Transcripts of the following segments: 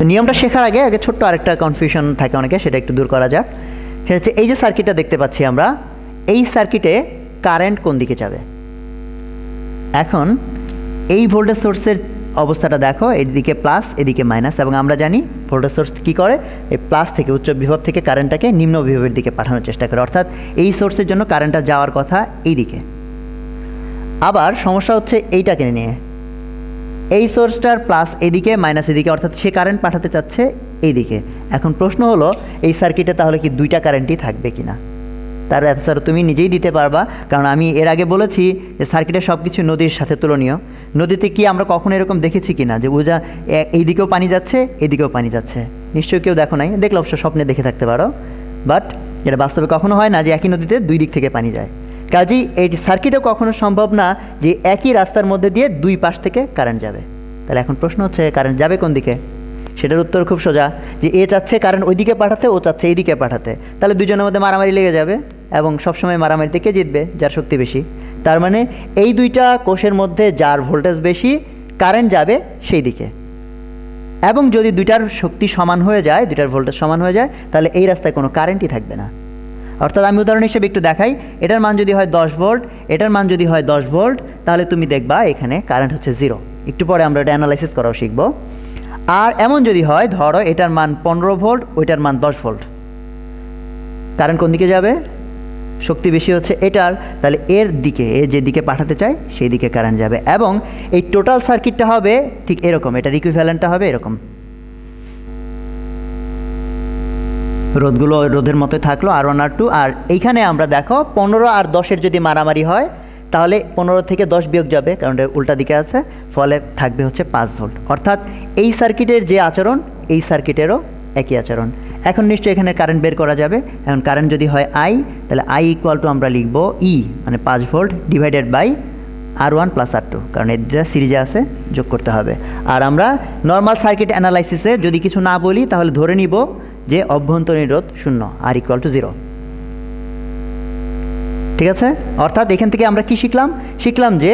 নিয়মটা শেখার আগে আগে ছোট্ট আরেকটা কনফিউশন থাকে অনেকে, সেটা একটু দূর করা যাক। সেটা হচ্ছে এই যে সার্কিটটা দেখতে পাচ্ছি আমরা, এই সার্কিটে কারেন্ট কোন দিকে যাবে। এখন এই ভোল্টেজ সোর্সের অবস্থাটা দেখো, এদিকে প্লাস এদিকে মাইনাস, এবং আমরা জানি ভোল্টেজ সোর্স কী করে, এই প্লাস থেকে উচ্চ বিভব থেকে কারেন্টটাকে নিম্ন বিভবের দিকে পাঠানোর চেষ্টা করে, অর্থাৎ এই সোর্সের জন্য কারেন্টটা যাওয়ার কথা এই দিকে। আবার সমস্যা হচ্ছে এইটাকে নিয়ে, এই সোর্সটার প্লাস এদিকে মাইনাস এদিকে, অর্থাৎ সে কারেন্ট পাঠাতে চাচ্ছে এইদিকে। এখন প্রশ্ন হলো এই সার্কিটে তাহলে কি দুইটা কারেন্টই থাকবে কিনা। তার অ্যান্সার তুমি নিজেই দিতে পারবা, কারণ আমি এর আগে বলেছি যে সার্কিটের সব কিছু নদীর সাথে তুলনীয়। নদীতে কি আমরা কখনো এরকম দেখেছি কিনা যে উজা এইদিকেও পানি যাচ্ছে এদিকেও পানি যাচ্ছে? নিশ্চয়ই কেউ দেখো নাই, দেখলে অবশ্য স্বপ্নে দেখে থাকতে পারো, বাট এটা বাস্তবে কখনো হয় না যে একই নদীতে দুই দিক থেকে পানি যায়। কাজেই এই সার্কিটও কখনো সম্ভব না যে একই রাস্তার মধ্যে দিয়ে দুই পাশ থেকে কারেন্ট যাবে। তাহলে এখন প্রশ্ন হচ্ছে কারেন্ট যাবে কোন দিকে? সেটার উত্তর খুব সোজা, যে এ চাচ্ছে কারেন্ট ওইদিকে পাঠাতে, ও চাচ্ছে এইদিকে পাঠাতে, তাহলে দুজনের মধ্যে মারামারি লেগে যাবে, এবং সবসময় মারামারিতে কে জিতবে? যার শক্তি বেশি। তার মানে এই দুইটা কোষের মধ্যে যার ভোল্টেজ বেশি, কারেন্ট যাবে সেই দিকে। এবং যদি দুইটার শক্তি সমান হয়ে যায়, দুইটার ভোল্টেজ সমান হয়ে যায়, তাহলে এই রাস্তায় কোনো কারেন্টই থাকবে না। অর্থাৎ আমি উদাহরণ হিসেবে একটু দেখাই, এটার মান যদি হয় 10 ভোল্ট, এটার মান যদি হয় 10 ভোল্ট, তাহলে তুমি দেখবা এখানে কারেন্ট হচ্ছে 0। একটু পরে আমরা এটা অ্যানালাইসিস করাও শিখব। আর এমন যদি হয়, ধরো এটার মান 15 ভোল্ট, ওইটার মান 10 ভোল্ট, কারেন্ট কোন দিকে যাবে? শক্তি বেশি হচ্ছে এটার, তাহলে এর দিকে, এ যে দিকে পাঠাতে চায় সেই দিকে কারেন্ট যাবে। এবং এই টোটাল সার্কিটটা হবে ঠিক এরকম, এটার ইকুইভ্যালেন্টটা হবে এরকম। রোধগুলো রোধের মতোই থাকলো R1 R2। আর এইখানে আমরা দেখো 15 আর 10-এর যদি মারামারি হয়, তাহলে 15 থেকে 10 বিয়োগ যাবে, কারণ এটা উল্টা দিকে আছে, ফলে থাকবে হচ্ছে 5 ভোল্ট। অর্থাৎ এই সার্কিটের যে আচরণ, এই সার্কিটেরও একই আচরণ। এখন নিশ্চয়ই এখানে কারেন্ট বের করা যাবে। এখন কারেন্ট যদি হয় I, তাহলে I ইকুয়াল টু আমরা লিখব E, মানে 5 volt divided by R1 plus R2, কারণ এরা সিরিজে আছে, যোগ করতে হবে। আর আমরা নর্মাল সার্কিট অ্যানালাইসিসে যদি কিছু না বলি, তাহলে ধরে নিব যে অভ্যন্তরীণ রোধ 0, R ইকুয়াল টু 0। ঠিক আছে? অর্থাৎ এখান থেকে আমরা কি শিখলাম? শিখলাম যে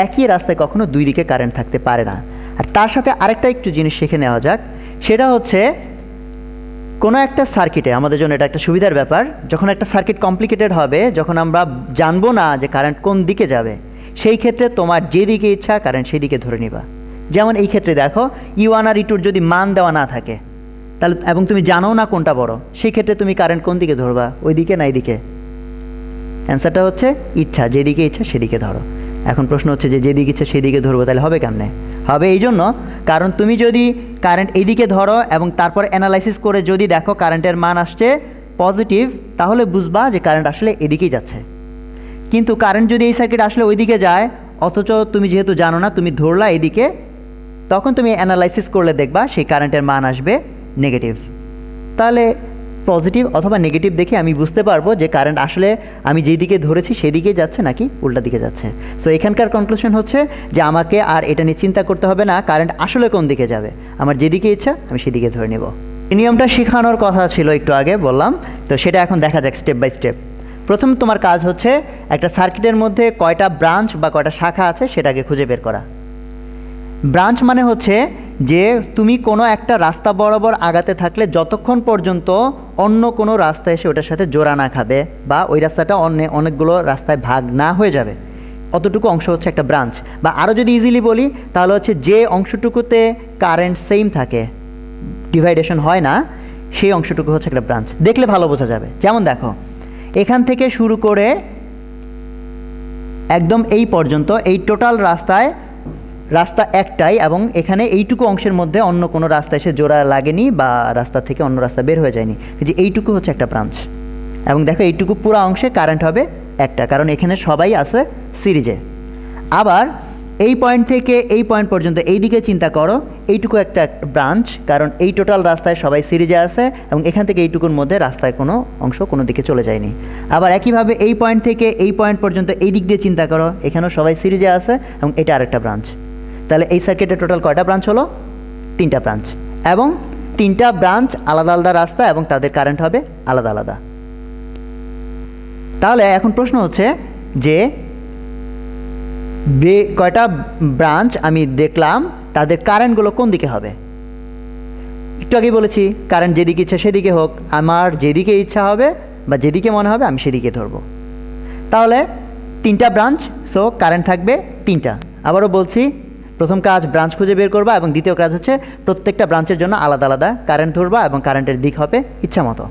একই রাস্তায় কখনো দুই দিকে কারেন্ট থাকতে পারে না। আর তার সাথে আরেকটা একটু জিনিস শিখে নেওয়া যাক, সেটা হচ্ছে কোনো একটা সার্কিটে, আমাদের জন্য এটা একটা সুবিধার ব্যাপার, যখন একটা সার্কিট কমপ্লিকেটেড হবে, যখন আমরা জানবো না যে কারেন্ট কোন দিকে যাবে, সেই ক্ষেত্রে তোমার যেদিকে ইচ্ছা কারেন্ট সেই দিকে ধরে নিবা। যেমন এই ক্ষেত্রে দেখো, E1 আর E2 যদি মান দেওয়া না থাকে, তাহলে এবং তুমি জানো না কোনটা বড়, সেই ক্ষেত্রে তুমি কারেন্ট কোন দিকে ধরবা? ওই দিকে না এইদিকে? অ্যান্সারটা হচ্ছে ইচ্ছা, যেদিকে ইচ্ছা সেদিকে ধরো। এখন প্রশ্ন হচ্ছে যে যেদিকে ইচ্ছা সেদিকে ধরবো, তাহলে হবে কেমনে? হবে এই জন্য, কারণ তুমি যদি কারেন্ট এইদিকে ধরো এবং তারপর অ্যানালাইসিস করে যদি দেখো কারেন্টের মান আসছে পজিটিভ, তাহলে বুঝবা যে কারেন্ট আসলে এদিকেই যাচ্ছে। কিন্তু কারেন্ট যদি এই সার্কিট আসলে ওইদিকে যায়, অথচ তুমি যেহেতু জানো না, তুমি ধরলা এদিকে, তখন তুমি অ্যানালাইসিস করলে দেখবা সেই কারেন্টের মান আসবে নেগেটিভ। তাহলে পজিটিভ অথবা নেগেটিভ দেখে আমি বুঝতে পারবো যে কারেন্ট আসলে আমি যেই দিকে ধরেছি সেদিকে যাচ্ছে নাকি উল্টা দিকে যাচ্ছে। সো এখানকার কনক্লুশন হচ্ছে যে আমাকে আর এটা নিয়ে চিন্তা করতে হবে না কারেন্ট আসলে কোন দিকে যাবে, আমার যেদিকে ইচ্ছা আমি সেদিকে ধরে নেব। এই নিয়মটা শেখানোর কথা ছিল একটু আগে বললাম, তো সেটা এখন দেখা যাক স্টেপ বাই স্টেপ। প্রথম তোমার কাজ হচ্ছে একটা সার্কিটের মধ্যে কয়টা ব্রাঞ্চ বা কয়টা শাখা আছে সেটাকে খুঁজে বের করা। ব্রাঞ্চ মানে হচ্ছে যে তুমি কোনো একটা রাস্তা বরাবর আগাতে থাকলে যতক্ষণ পর্যন্ত অন্য কোনো রাস্তা এসে ওটার সাথে জোড়া না খাবে, বা ওই রাস্তাটা অনেকগুলো রাস্তায় ভাগ না হয়ে যাবে, অতটুকু অংশ হচ্ছে একটা ব্রাঞ্চ। বা আরও যদি ইজিলি বলি, তাহলে হচ্ছে যে অংশটুকুতে কারেন্ট সেম থাকে, ডিভাইডেশন হয় না, সেই অংশটুকু হচ্ছে একটা ব্রাঞ্চ। দেখলে ভালো বোঝা যাবে। যেমন দেখো, এখান থেকে শুরু করে একদম এই পর্যন্ত এই টোটাল রাস্তা একটাই, এবং এখানে এইটুকু অংশের মধ্যে অন্য কোনো রাস্তা এসে জোড়া লাগেনি বা রাস্তা থেকে অন্য রাস্তা বের হয়ে যায়নি, যে এইটুকু হচ্ছে একটা ব্রাঞ্চ। এবং দেখো এইটুকু পুরো অংশে কারেন্ট হবে একটা, কারণ এখানে সবাই আছে সিরিজে। আবার এই পয়েন্ট থেকে এই পয়েন্ট পর্যন্ত এই দিকে চিন্তা করো, এইটুকু একটা ব্রাঞ্চ, কারণ এই টোটাল রাস্তায় সবাই সিরিজে আছে এবং এখান থেকে এইটুকুর মধ্যে রাস্তায় কোনো অংশ কোনো দিকে চলে যায়নি। আবার একইভাবে এই পয়েন্ট থেকে এই পয়েন্ট পর্যন্ত এই দিক দিয়ে চিন্তা করো, এখানেও সবাই সিরিজে আছে এবং এটা আরেকটা ব্রাঞ্চ। তাহলে এই সার্কিটের টোটাল কয়টা ব্রাঞ্চ হলো? 3টা ব্রাঞ্চ, এবং 3টা ব্রাঞ্চ আলাদা আলাদা রাস্তা এবং তাদের কারেন্ট হবে আলাদা আলাদা। তাহলে এখন প্রশ্ন হচ্ছে যে কয়টা ব্রাঞ্চ আমি দেখলাম, তাদের কারেন্টগুলো কোন দিকে হবে? একটু আগেই বলেছি কারেন্ট যেদিকে ইচ্ছা সেদিকে হোক, আমার যেদিকে ইচ্ছা হবে বা যেদিকে মনে হবে আমি সেদিকে ধরবো। তাহলে 3টা ব্রাঞ্চ, সো কারেন্ট থাকবে 3টা। আবারও বলছি, প্রথম কাজ ব্রাঞ্চ খুঁজে বের করবা এবং দ্বিতীয় কাজ হচ্ছে প্রত্যেকটা ব্রাঞ্চের জন্য আলাদা আলাদা কারেন্ট ধরবা এবং কারেন্টের দিক হবে ইচ্ছা মতো।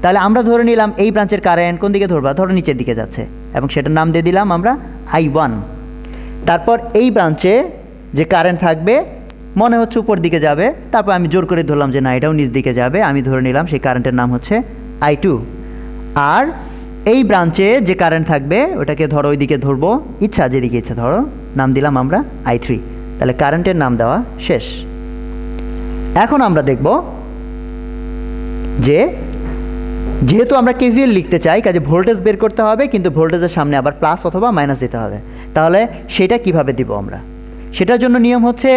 তাহলে আমরা ধরে নিলাম এই ব্রাঞ্চের কারেন্ট কোন দিকে ধরবা, ধরো নিচের দিকে যাচ্ছে এবং সেটার নাম দিয়ে দিলাম আমরা I1। তারপর এই ব্রাঞ্চে যে কারেন্ট থাকবে মনে হচ্ছে উপর দিকে যাবে, তারপর আমি জোর করে ধরলাম যে না এটাও নিচ দিকে যাবে, আমি ধরে নিলাম সেই কারেন্টের নাম হচ্ছে I2। আর এই ব্রাঞ্চে যে কারেন্ট থাকবে ওটাকে ধরো ওই দিকে ধরবো, ইচ্ছা যেদিকে ইচ্ছা ধরো, নাম দিলাম আমরা I3। তাহলে কারেন্টের নাম দেওয়া শেষ। এখন আমরা দেখব যে যেহেতু আমরা কেভিএল লিখতে চাই কাজে ভোল্টেজ বের করতে হবে, কিন্তু ভোল্টেজের সামনে আবার প্লাস অথবা মাইনাস দিতে হবে। তাহলে সেটা কিভাবে দিব আমরা, সেটার জন্য নিয়ম হচ্ছে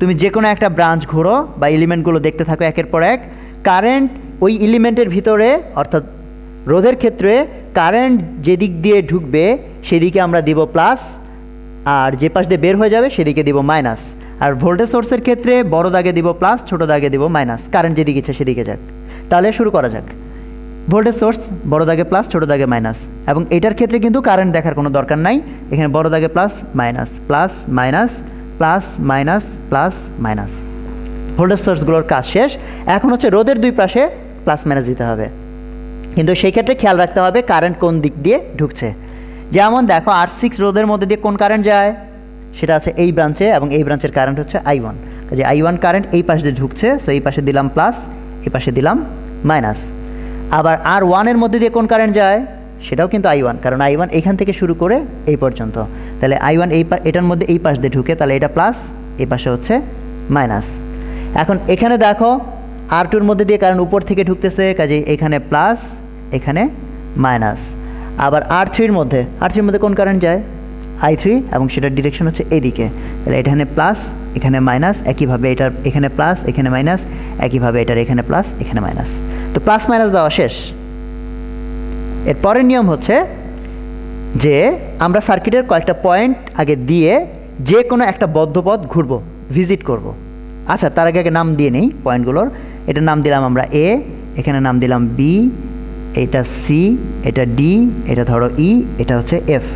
তুমি যে কোনো একটা ব্রাঞ্চ ঘোরো বা এলিমেন্টগুলো দেখতে থাকো একের পর এক, কারেন্ট ওই এলিমেন্টের ভিতরে অর্থাৎ রোধের ক্ষেত্রে কারেন্ট যেদিক দিয়ে ঢুকবে সেদিকে আমরা দিব প্লাস, আর যে পাশ দিয়ে বের হয়ে যাবে সেদিকে দিব মাইনাস। আর ভোল্টেজ সোর্সের ক্ষেত্রে বড় দাগে দিব প্লাস, ছোট দাগে দিব মাইনাস, কারেন্ট যেদিকে ইচ্ছে সেদিকে যাক। তাহলে শুরু করা যাক। ভোল্টেজ সোর্স বড় দাগে প্লাস, ছোট দাগে মাইনাস, এবং এটার ক্ষেত্রে কিন্তু কারেন্ট দেখার কোনো দরকার নাই। এখানে বড় দাগে plus minus plus minus plus minus plus minus, voltage সোর্সগুলোর কাজ শেষ। এখন হচ্ছে রোধের দুই পাশে প্লাস মাইনাস দিতে হবে, কিন্তু সেই ক্ষেত্রে খেয়াল রাখতে হবে কারেন্ট কোন দিক দিয়ে ঢুকছে। যেমন দেখো R6 রোধের মধ্যে দিয়ে কোন কারেন্ট যায়, সেটা আছে এই ব্রাঞ্চে এবং এই ব্রাঞ্চের কারেন্ট হচ্ছে I1। যে I1 কারেন্ট এই পাশে দিয়ে ঢুকছে, সো এই পাশে দিলাম প্লাস, এই পাশে দিলাম মাইনাস। আবার R1 এর মধ্যে দিয়ে কোন কারেন্ট যায়, সেটাও কিন্তু I1, কারণ I1 এইখান থেকে শুরু করে এই পর্যন্ত। তাহলে I1 এটার মধ্যে এই পাশ দিয়ে ঢুকে, তাহলে এটা প্লাস, এই পাশে হচ্ছে মাইনাস। এখন এখানে দেখো R2 এর মধ্যে দিয়ে কারেন্ট উপর থেকে ঢুকতেছে, কাজে এখানে প্লাস এখানে মাইনাস। আবার R3 এর মধ্যে কোন কারেন্ট যায়, I3, এবং সেটার ডিরেকশন হচ্ছে এদিকে। তাহলে এখানে প্লাস এখানে মাইনাস, একইভাবে এটার এখানে প্লাস এখানে মাইনাস, একইভাবে এটার এখানে প্লাস এখানে মাইনাস। তো প্লাস মাইনাস দেওয়া শেষ। এর পরের নিয়ম হচ্ছে যে আমরা সার্কিটের কয়েকটা পয়েন্ট আগে দিয়ে যে কোনো একটা বদ্ধ পথ ঘুরবো, ভিজিট করব। আচ্ছা, তার আগে নাম দিয়ে নেই পয়েন্টগুলোর। এটার নাম দিলাম আমরা A, এখানে নাম দিলাম B, এটা C, এটা D, এটা ধরো E, এটা হচ্ছে F।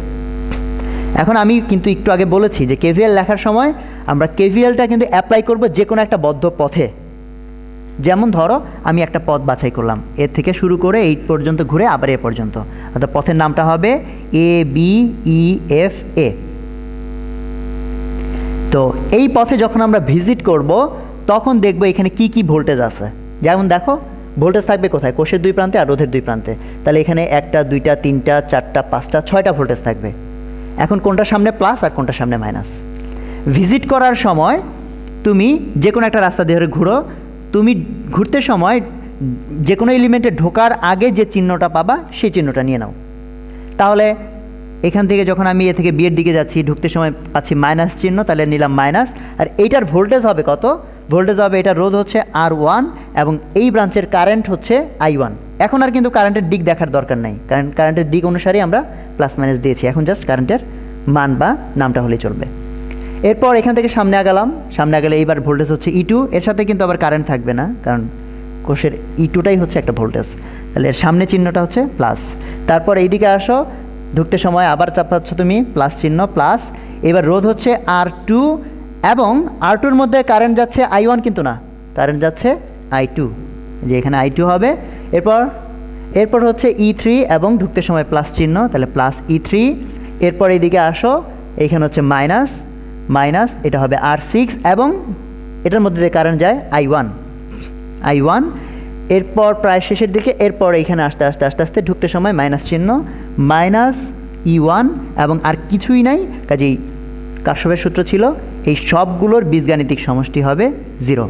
এখন আমি কিন্তু একটু আগে বলেছি যে কেভিএল লেখার সময় আমরা কেভিএলটা কিন্তু অ্যাপ্লাই করব যে কোনো একটা বদ্ধ পথে। যেমন ধরো আমি একটা পথ বাছাই করলাম, এর থেকে শুরু করে এই পর্যন্ত ঘুরে আবার এ পর্যন্ত, অর্থাৎ পথের নামটা হবে ABEFA। তো এই পথে যখন আমরা ভিজিট করব তখন দেখব এখানে কি কি ভোল্টেজ আছে। যেমন দেখো ভোল্টেজ থাকবে কোথায়, কোষের দুই প্রান্তে আর রোধের দুই প্রান্তে। তাহলে এখানে 1টা 2টা 3টা 4টা 5টা 6টা ভোল্টেজ থাকবে। এখন কোনটার সামনে প্লাস আর কোনটার সামনে মাইনাস। ভিজিট করার সময় তুমি যে কোনো একটা রাস্তা দিয়ে ঘুরো, তুমি ঘুরতে সময় যে কোনো এলিমেন্টে ঢোকার আগে যে চিহ্নটা পাবা সেই চিহ্নটা নিয়ে নাও। তাহলে এখান থেকে যখন আমি এ থেকে বিয়ের দিকে যাচ্ছি, ঢুকতে সময় পাচ্ছি মাইনাস চিহ্ন, তাহলে নিলাম মাইনাস। আর এইটার ভোল্টেজ হবে কত, ভোল্টেজ হবে এটার রোধ হচ্ছে R1 এবং এই ব্রাঞ্চের কারেন্ট হচ্ছে I1। এখন আর কিন্তু কারেন্টের দিক দেখার দরকার নাই, কারণ কারেন্টের দিক অনুসারেই আমরা প্লাস মাইনাস দিয়েছি। এখন জাস্ট কারেন্টের মান বা নামটা হলেই চলবে। এরপর এখান থেকে সামনে গেলে এইবার ভোল্টেজ হচ্ছে E2, এর সাথে কিন্তু আবার কারেন্ট থাকবে না, কারণ কোষের E2টাই হচ্ছে একটা ভোল্টেজ। তাহলে এর সামনে চিহ্নটা হচ্ছে প্লাস। তারপর এইদিকে আসো, ঢুকতে সময় আবার চাপাচ্ছ তুমি প্লাস চিহ্ন প্লাস। এবার রোধ হচ্ছে R2 এবং R2 এর মধ্যে কারেন্ট যাচ্ছে I1 কিন্তু না, কারেন্ট যাচ্ছে I2, যে এখানে I2 হবে। এরপর হচ্ছে E3 এবং ঢুকতে সময় প্লাস চিহ্ন, তাহলে প্লাস E3। এরপর এইদিকে আসো, এইখানে হচ্ছে মাইনাস, এটা হবে R6 এবং এটার মধ্যে দিয়ে কারেন্ট যায় I1। এরপর প্রায় শেষের দিকে, এরপর এইখানে আস্তে আস্তে ঢুকতে সময় মাইনাস চিহ্ন, মাইনাস E1 এবং আর কিছুই নাই। কাজেই কারশফের সূত্র ছিল এই সবগুলোর বীজগাণিতিক সমষ্টি হবে 0।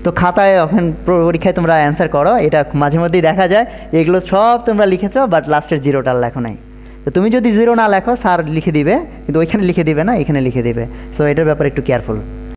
তো খাতায় এখন পরীক্ষায় তোমরা অ্যান্সার করো, এটা মাঝে মধ্যেই দেখা যায় এগুলো সব তোমরা লিখেছো বাট লাস্টের 0টা লেখো নাই। তো তুমি যদি 0 না লেখো স্যার লিখে দিবে, কিন্তু ওইখানে লিখে দিবে না, এখানে লিখে দিবে। সো এটার ব্যাপারে একটু কেয়ারফুল।